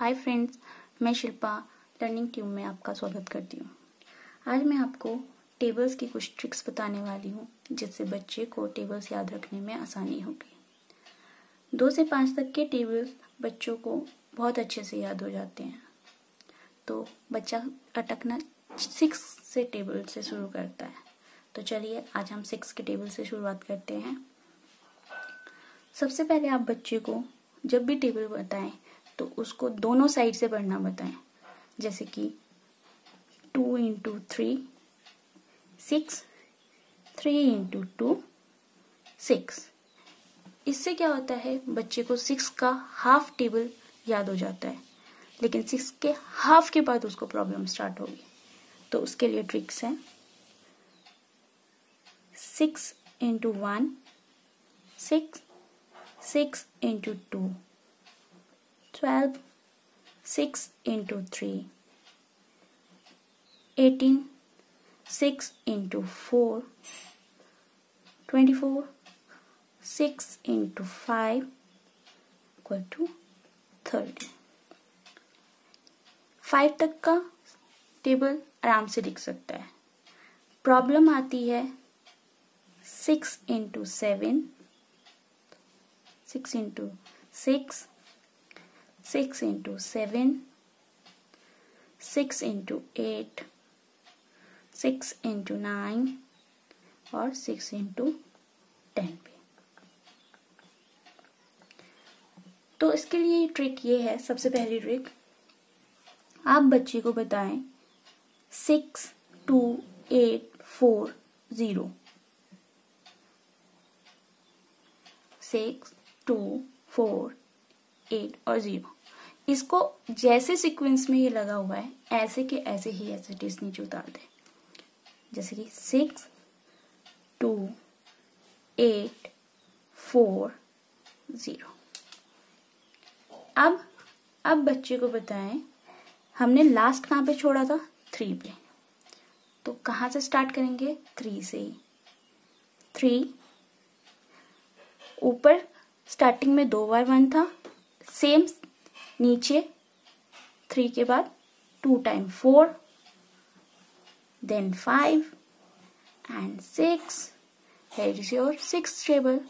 Hi friends, मैं Shilpa learning tube में आपका स्वागत करती हूँ। आज मैं आपको टेबल्स की कुछ ट्रिक्स बताने वाली हूँ जिससे बच्चे को टेबल्स याद रखने में आसानी होगी। 2 से 5 तक के टेबल्स बच्चों को बहुत अच्छे से याद हो जाते हैं। तो बच्चा अटकना 6 से टेबल से शुरू करता है। तो चलिए आज हम 6 के टेबल से शुरुआत करते हैं। सबसे पहले आप बच्चे को जब भी टेबल बताएं तो उसको दोनों साइड से पढ़ना बताएं। जैसे कि 2 × 3 6, 3 × 2 6। इससे क्या होता है, बच्चे को 6 का हाफ टेबल याद हो जाता है, लेकिन 6 के हाफ के बाद उसको प्रॉब्लम स्टार्ट होगी। तो उसके लिए ट्रिक्स हैं। 6 × 1 6, 6 × 2 12, 6 × 3 18, 6 × 4 24, 6 × 5 = 30। 5 तक का टेबल आराम से लिख सकता है। प्रॉब्लम आती है 6 × 7, 6 × 6, 6 × 7, 6 × 8, 6 × 9 और 6 × 10 पे। तो इसके लिए ट्रिक ये है, सबसे पहली ट्रिक, आप बच्चे को बताएं 6 2 8 4 0। 6 2 4 8 और 0। इसको जैसे सीक्वेंस में ये लगा हुआ है ऐसे के ऐसे ही ऐसे नीचे उतार दे। जैसे कि 6 2 8 4 0। अब बच्चे को बताएं, हमने लास्ट कहाँ पे छोड़ा था? 3 पे। तो कहाँ से स्टार्ट करेंगे? 3 से ही। 3 ऊपर स्टार्टिंग में 2 बार 1 था, सेम नीचे 3 के बाद 2 time 4, then 5 and 6। Here is your 6th table,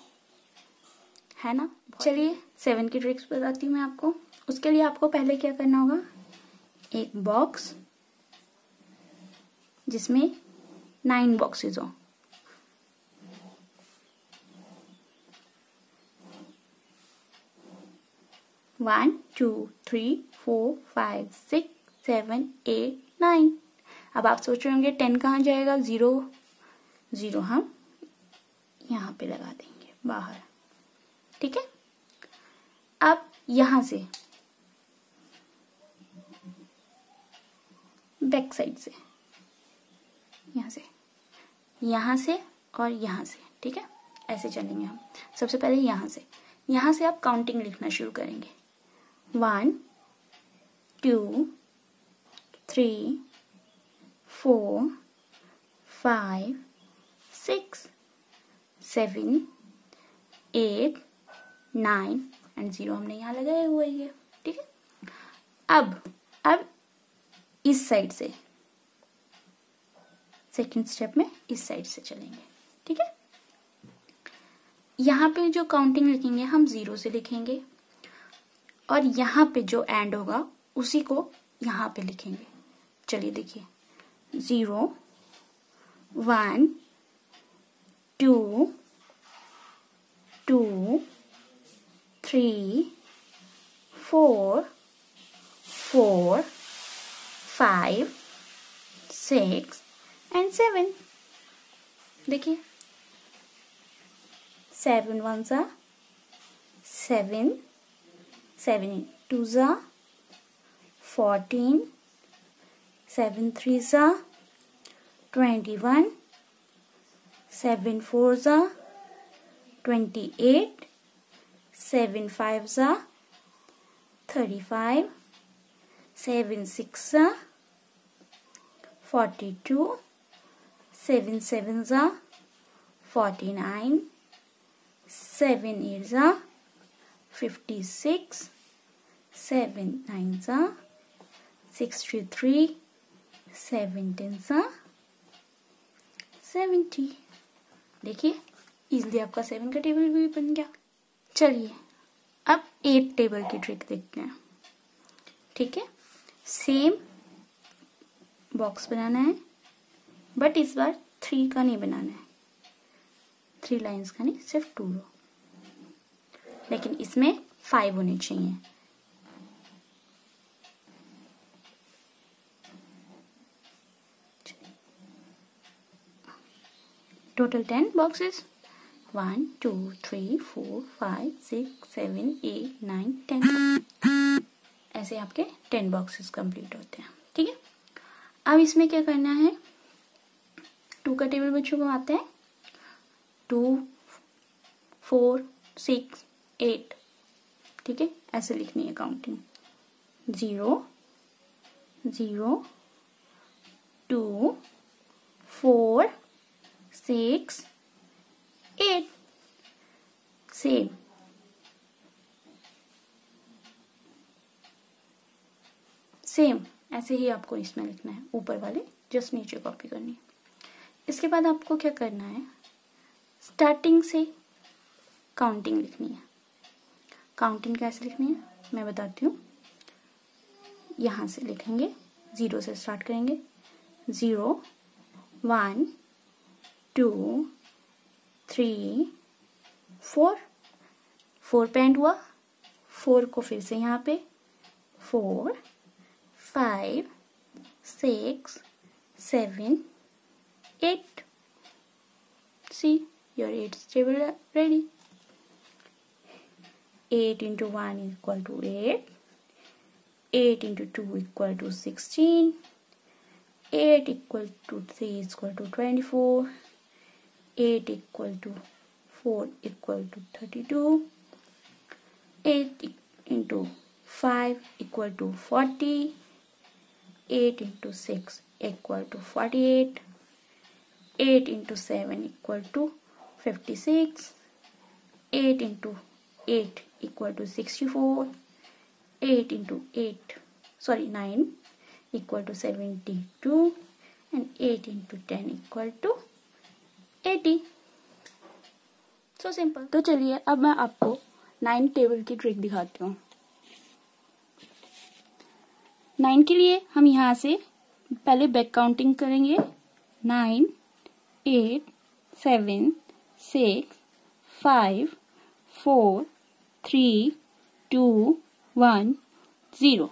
है ना। चलिए 7 की ट्रिक्स बताती हूँ मैं आपको। उसके लिए आपको पहले क्या करना होगा, एक बॉक्स जिसमें 9 बॉक्सेस हो। वन 2 3 4 5 6 7 8 9। अब आप सोच रहे होंगे 10 कहाँ जाएगा? 0 हम यहाँ पे लगा देंगे बाहर, ठीक है। अब यहाँ से बैक साइड से, यहाँ से और यहाँ से, ठीक है। ऐसे चलेंगे हम। सबसे पहले यहाँ से आप काउंटिंग लिखना शुरू करेंगे। 1 2 3 4 5 6 7 8 9 एंड 0 हमने यहाँ लगाया हुआ है, ठीक है। अब इस साइड से, सेकंड स्टेप में इस साइड से चलेंगे, ठीक है। यहाँ पे जो काउंटिंग लिखेंगे हम 0 से लिखेंगे, और यहाँ पे जो एंड होगा उसी को यहाँ पे लिखेंगे। चलिए देखिए, 0 1 2 2 3 4 4 5 6 एंड 7। देखिए 7 1s 7, 7 2s 14, 7 3s 21, 7 4s 28, 7 5s 35, 7 6s 42, 7 7s 49, 7 8s 56, 7 9 जा 63, 7 10 जा 70। देखिए इजिली आपका 7 का टेबल भी बन गया। चलिए अब 8 टेबल की ट्रिक देखते हैं। ठीक है, सेम बॉक्स बनाना है बट इस बार 3 का नहीं बनाना है, 3 लाइंस का नहीं, सिर्फ 2 रो, लेकिन इसमें 5 होने चाहिए। Total 10 boxes, 1 2 3 4 5 6 7 8 9 10। ऐसे आपके 10 बॉक्सेस कंप्लीट होते हैं। ठीक है, अब इसमें क्या करना है, 2 का टेबल बच्चों को आता है, 2 4 6 8। ठीक है, ऐसे लिखनी है काउंटिंग, 0 0 2 4 6 8। सेम ऐसे ही आपको इसमें लिखना है, ऊपर वाले जस्ट नीचे कॉपी करनी है। इसके बाद आपको क्या करना है, स्टार्टिंग से काउंटिंग लिखनी है। काउंटिंग कैसे लिखनी है मैं बताती हूँ। यहाँ से लिखेंगे, 0 से स्टार्ट करेंगे, 0 1 2 3 4 4 पे एंड हुआ, 4 को फिर से यहाँ पे 4 5 6 7 8। See, your 8th table ready. 8 into 1 is equal to 8. 8 into 2 equal to 16. 8 equal to 3 is equal to 24. 8 equal to 4 equal to 32. 8 into 5 equal to 40. 8 into 6 equal to 48. 8 into 7 equal to 56. 8 into 8 equal to 64. 8 into 9 equal to 72. And 8 into 10 equal to 80. So simple. तो चलिए अब मैं आपको 9 table की trick दिखाती हूँ। 9 के लिए हम यहाँ से पहले बैक काउंटिंग करेंगे, 9 8 7 6 5 4 3 2 1 0।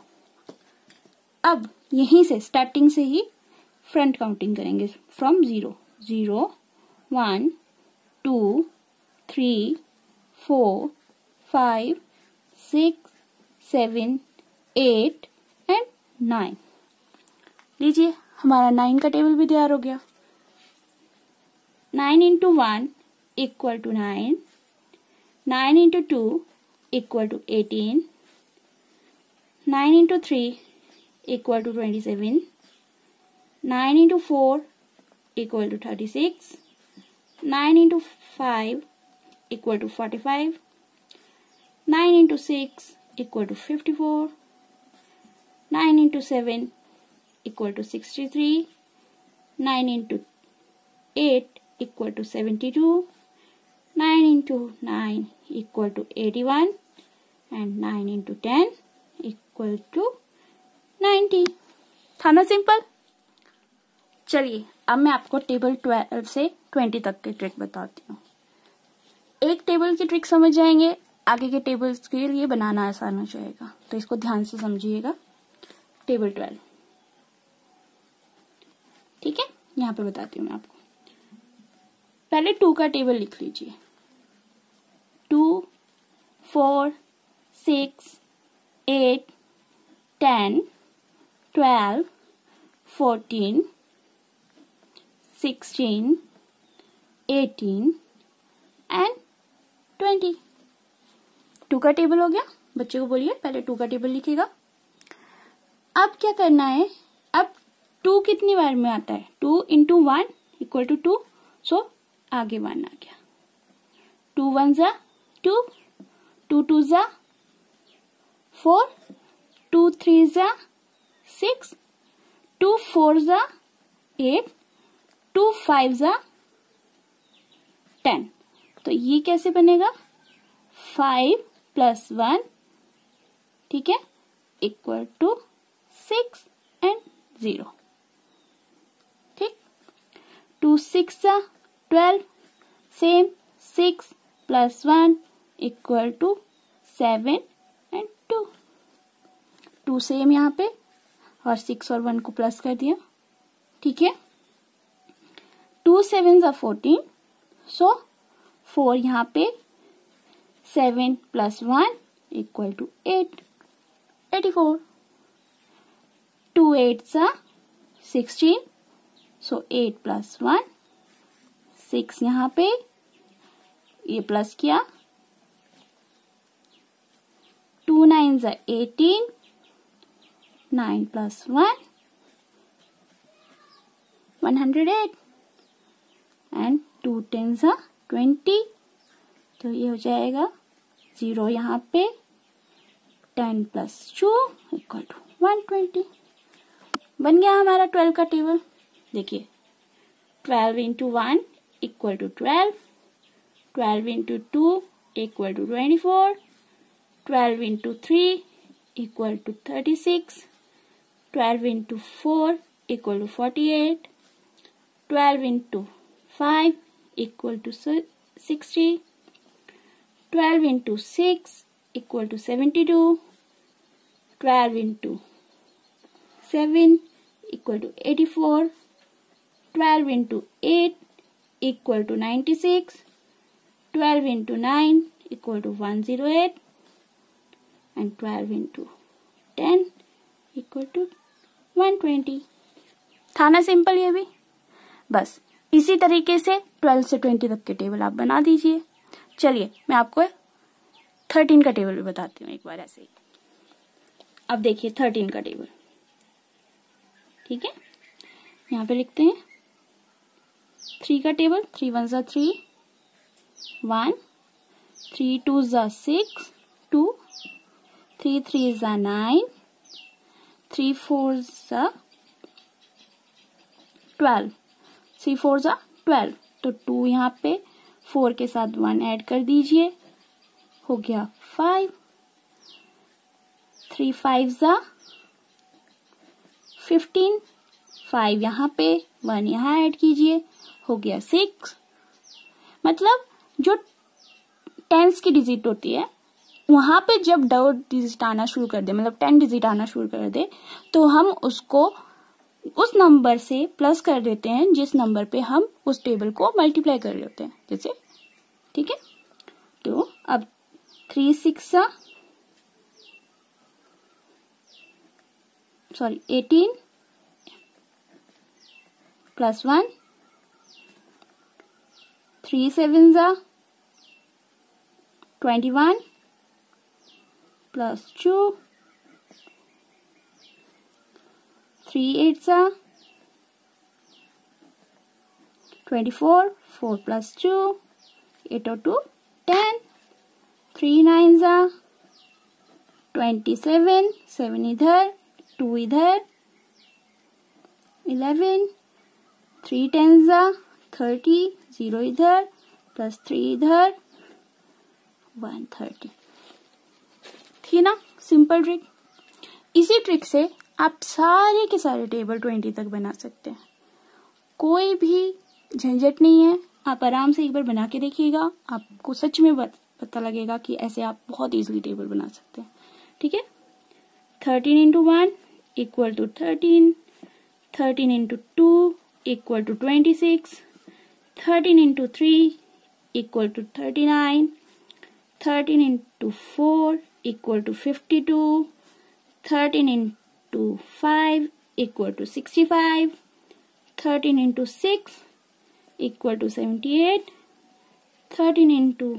अब यहीं से स्टार्टिंग से ही फ्रंट काउंटिंग करेंगे, फ्रॉम 0 0 1 2 3 4 5 6 7 8 एंड 9। लीजिए हमारा 9 का टेबल भी तैयार हो गया। 9 into 1 equal to 9. 9 into 2 equal to 18. 9 into 3 equal to 27. 9 into 4 equal to 36. 9 into 5 equal to 45. 9 into 6 equal to 54. 9 into 7 equal to 63. 9 into 8 equal to 72. 9 into 9 equal to 81. And 9 into 10 equal to 90। था ना simple. चलिए अब मैं आपको table 12 से 20 तक की trick बताती हूँ। एक टेबल की ट्रिक समझ जाएंगे, आगे के टेबल्स के लिए बनाना आसान हो जाएगा, तो इसको ध्यान से समझिएगा। टेबल 12, ठीक है, यहाँ पे बताती हूँ मैं आपको। पहले 2 का टेबल लिख लीजिए, 2 4 6 8 10 12 14 16 18 एंड 20। 2 का टेबल हो गया। बच्चे को बोलिए पहले 2 का टेबल लिखेगा। अब क्या करना है, अब 2 कितनी बार में आता है, 2 into 1 इक्वल टू 2, सो आगे 1 आ गया। 2 1 जा 2, 2 2 जा 4, 2 3 जा 6, 2 4 जा 8, 2 5 जा 10। तो ये कैसे बनेगा? 5 + 1, ठीक है, इक्वल टू 6 एंड 0। ठीक, 2 6 जा 12, same 6 + 1 equal to 7 and 2। 2 same यहाँ पे और 6 और 1 को प्लस कर दिया, ठीक है। 2 7 जा 14, सो 4 यहाँ पे, 7 + 1 इक्वल टू 8, 84। 2 8 जा 16, सो 8 + 1, 6 यहाँ पे, ये प्लस किया, 2 9 जा 18, 9 + 1 108 एंड 2 10 जा 20। तो ये हो जाएगा 0 यहाँ पे, 10 + 2 इक्वल टू 120। बन गया हमारा 12 का टेबल। देखिए 12 × 1 equal to 12, 12 × 2 equal to 24, 12 × 3 equal to 36, 12 × 4 equal to 48, 12 × 5 equal to 60, 12 × 6 equal to 72, 12 × 7 equal to 84, 12 × 8 equal to 96, 12 × 9 equal to 108 and 12 × 10 equal to 120। था ना सिंपल ये भी? बस इसी तरीके से 12 से 20 तक के टेबल आप बना दीजिए। चलिए मैं आपको 13 का टेबल भी बताती हूँ एक बार ऐसे ही। अब देखिए 13 का टेबल, ठीक है, यहाँ पे लिखते हैं 3 का टेबल। 3 1 जा 3, 1, 3 2 जा 6, 2, 3 3 जा 9, 3 4 जा 12, 3 4 जा 12। तो 2 यहाँ पे 4 के साथ 1 ऐड कर दीजिए, हो गया 5। 3 5 जा 15, 5 यहाँ पे, 1 यहाँ ऐड कीजिए, हो गया 6। मतलब जो टेंस की डिजिट होती है वहां पे जब डबल डिजिट आना शुरू कर दे, मतलब 10 डिजिट आना शुरू कर दे, तो हम उसको उस नंबर से प्लस कर देते हैं जिस नंबर पे हम उस टेबल को मल्टीप्लाई कर रहे होते हैं, जैसे, ठीक है। तो अब 3 6 जा 18 + 1, 3 7 जा 21 + 2, 3 8 जा 24, 4 + 2 8 और 2 10, 3 9 जा 27, 7 इधर 2 इधर 11, 3 10 जा 30, 0 इधर +3 इधर 130। थी ना सिंपल ट्रिक? इसी ट्रिक से आप सारे के सारे टेबल 20 तक बना सकते हैं, कोई भी झंझट नहीं है। आप आराम से एक बार बना के देखिएगा, आपको सच में पता लगेगा कि ऐसे आप बहुत इजीली टेबल बना सकते हैं, ठीक है। 13 × 1 equal to 13, 13 × 2 equal to 26, 13 × 3 equal to 39, 13 × 4 equal to 52, 13 × 5 equal to 65, 13 × 6 equal to 78, 13 ×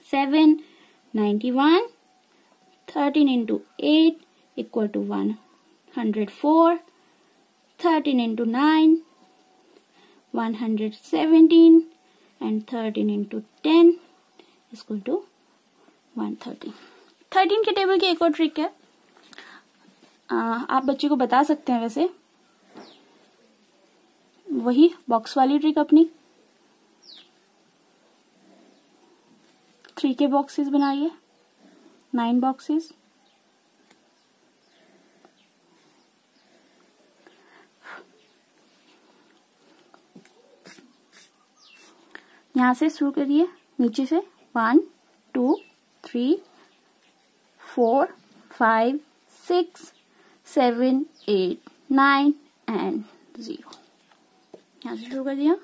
7 91, 13 × 8 equal to 104, 13 × 9 117 and 13 × 10 equal to 130। 13 के टेबल की एक और ट्रिक है, आप बच्चे को बता सकते हैं वैसे, वही बॉक्स वाली ट्रिक अपनी। 3 के बॉक्सेस बनाइए, 9 बॉक्सेस। यहां से शुरू करिए नीचे से, 1 2 3 4 5 6 7 8 9 एंड 0। यहां से शुरू कर दिया,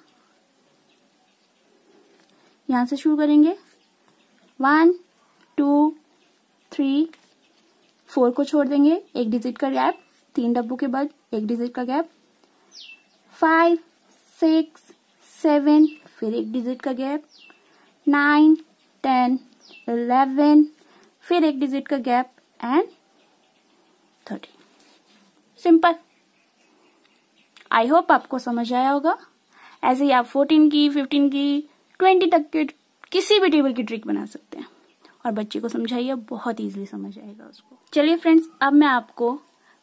यहां से शुरू करेंगे 1 2 3 4 को छोड़ देंगे, 1 डिजिट का गैप, 3 डब्बों के बाद 1 डिजिट का गैप, 5 6 7 फिर 1 डिजिट का गैप, 9 10 11 फिर 1 डिजिट का gap and 30। Simple. I hope आपको समझ आया होगा। ऐसे ही आप 14 की, 15 की, 20 तक के किसी भी टेबल की ट्रिक बना सकते हैं और बच्चे को समझाइए, बहुत इजीली समझ आएगा उसको। चलिए फ्रेंड्स, अब मैं आपको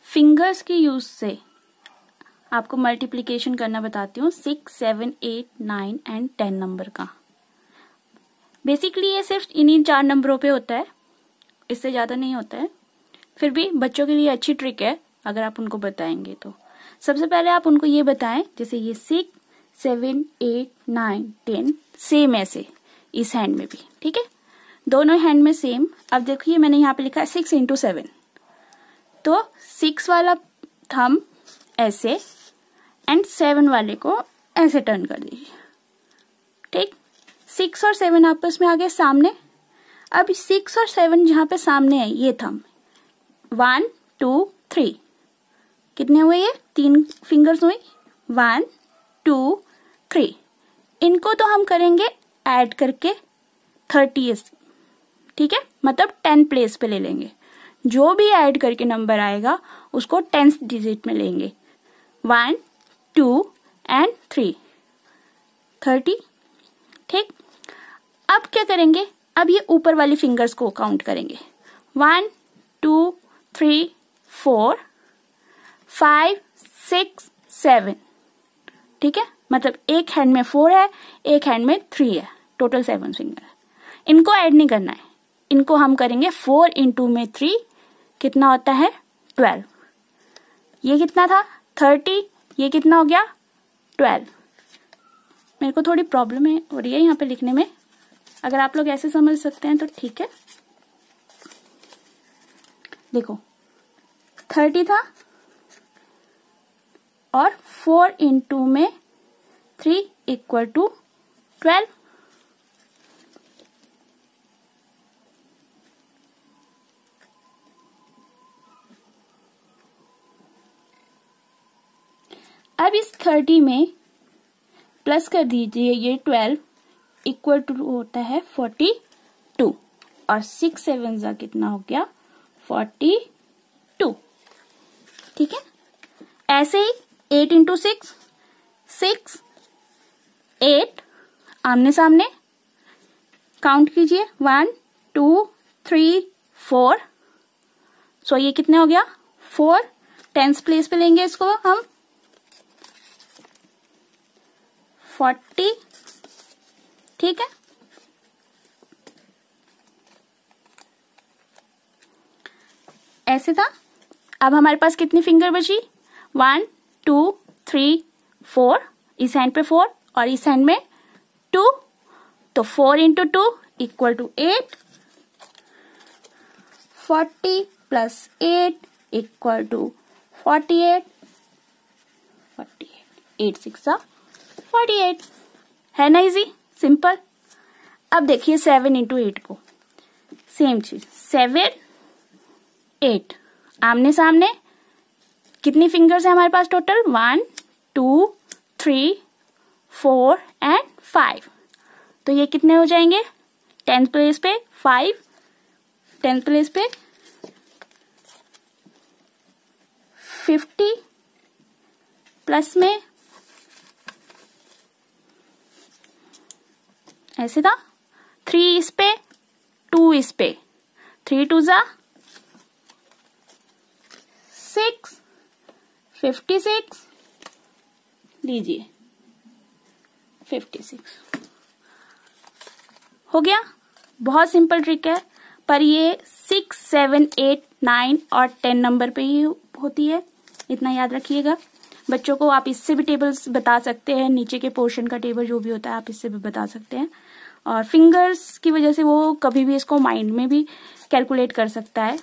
फिंगर्स की यूज से आपको मल्टीप्लिकेशन करना बताती हूँ 6 7 8 9 एंड 10 नंबर का। बेसिकली ये सिर्फ इन्हीं 4 नंबरों पे होता है, इससे ज्यादा नहीं होता है। फिर भी बच्चों के लिए अच्छी ट्रिक है अगर आप उनको बताएंगे तो। सबसे पहले आप उनको ये बताएं, जैसे ये 6 7 8 9 10 सेम ऐसे इस हैंड में भी, ठीक है, दोनों हैंड में सेम। अब देखिए मैंने यहाँ पे लिखा है 6 into 7, तो 6 वाला थंब ऐसे एंड 7 वाले को ऐसे टर्न कर दीजिए, ठीक। 6 और 7 आपस में आ गए सामने। अब 6 और 7 जहां पे सामने है ये थंब, 1 2 3 कितने हुए, ये 3 फिंगर्स हुई, 1 2 3। इनको तो हम करेंगे ऐड करके 30, ठीक है, मतलब 10 प्लेस पे ले लेंगे। जो भी ऐड करके नंबर आएगा उसको 10th डिजिट में लेंगे, 1 2 एंड 3 30, ठीक। अब क्या करेंगे, अब ये ऊपर वाली फिंगर्स को काउंट करेंगे, 1 2 3 4 5 6 7, ठीक है, मतलब एक हैंड में 4 है, एक हैंड में 3 है, टोटल 7 फिंगर। इनको ऐड नहीं करना है, इनको हम करेंगे 4 into में 3 कितना होता है 12। ये कितना था 30, ये कितना हो गया 12। मेरे को थोड़ी प्रॉब्लम हो रही है यहाँ पे लिखने में, अगर आप लोग ऐसे समझ सकते हैं तो ठीक है। देखो 30 था और 4 into में 3 equal to 12। अब इस 30 में प्लस कर दीजिए ये 12 इक्वल टू होता है 42 और 6 7 जा कितना हो गया 42, ठीक है। ऐसे ही 8 into 6 6 8 आमने सामने काउंट कीजिए 1 2 3 4। सो ये कितने हो गया 4, 10th प्लेस पे लेंगे इसको हम 40, ठीक है। ऐसे था। अब हमारे पास कितनी फिंगर बची 1 2 3 4, इस हैंड पे 4 और इस हैंड में 2, तो 4 into 2 equal to 8, 40 plus 8 equal to 48, 8 6 48, है ना इजी सिंपल। अब देखिए 7 into 8 को, सेम चीज 7 8 आमने सामने कितनी फिंगर्स है हमारे पास टोटल 1 2 3 4 एंड 5, तो ये कितने हो जाएंगे 10th प्लेस पे 5, 10th प्लेस पे 50 प्लस में ऐसे था 3 इस पे 2 इस पे, 3 2 जा 6 56 लीजिए 56 हो गया। बहुत सिंपल ट्रिक है, पर ये 6, 7, 8, 9 और 10 नंबर पे ही होती है, इतना याद रखिएगा। बच्चों को आप इससे भी टेबल्स बता सकते हैं, नीचे के पोर्शन का टेबल जो भी होता है आप इससे भी बता सकते हैं। और फिंगर्स की वजह से वो कभी भी इसको माइंड में भी कैलकुलेट कर सकता है।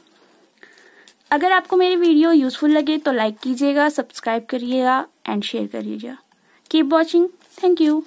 अगर आपको मेरी वीडियो यूजफुल लगे तो लाइक कीजिएगा, सब्सक्राइब करिएगा एंड शेयर करिएगा। Keep watching. Thank you.